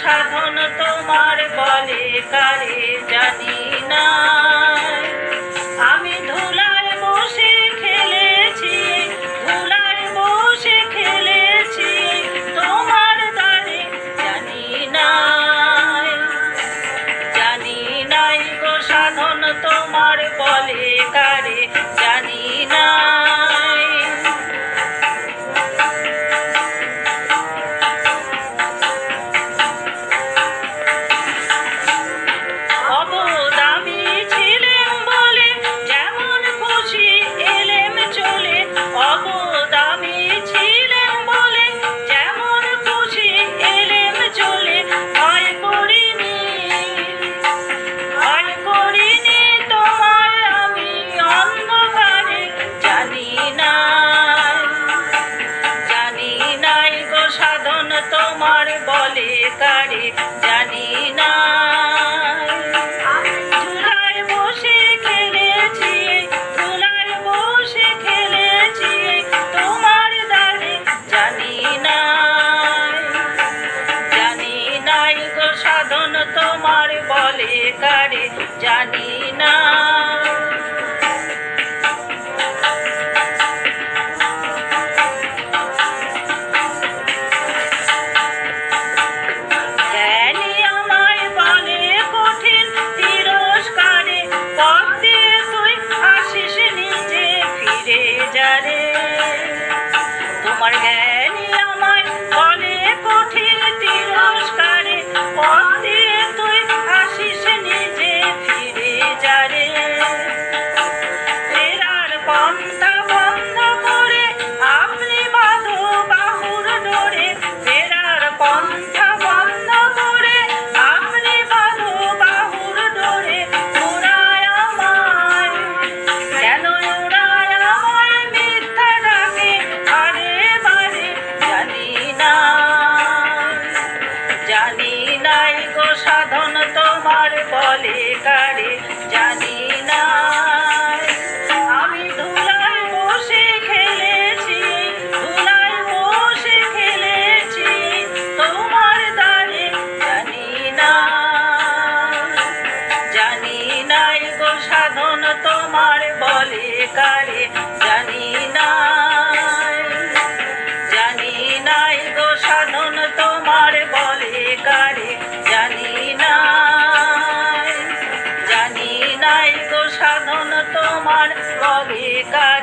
সাধন তোমার বলে কারে জানি না। আমি ধুলায় বসে খেলেছি, ধুলায় বসে খেলেছি, তোমার দ্বারে জানি না, জানি নাই গো সাধন তোমার বলে কারে জানি না। তোমার বলে কারে জানি না। ধুলায় বসে খেলেছি, ধুলায় বসে খেলেছি, তোমার দ্বারে জানি না, জানি নাই গো সাধন তোমার বলে কারে জানি না। তোমার জ্ঞানী আমায় বলে কঠিন তিরস্কারে, পথ দিয়ে তুই আসিস নিজে ফিরে যারে। ফেরার পন্থা বন্ধ করে আপনি বাঁধো বাহুর ডোরে, ফেরার পন্থা বন্ধ করে আপনি বাঁধো বাহুর ডোরে। উড়ায় আমায় কেন উড়ায় আমায় মিথ্যা ডাকে আরে বারে জানি না, জানি নাই গো সাধন তোমার বলে কারে জানি না। আমি ধুলায় বসে খেলেছি, ধুলায় বসে খেলেছি, তোমার দ্বারে জানি না, জানি নাই গো সাধন তোমার বলে কারে জানি না, জানি নাই গো সাধন তোমার বলে কারে জানি না, জানি নাই গো সাধন তোমার বলে কারে।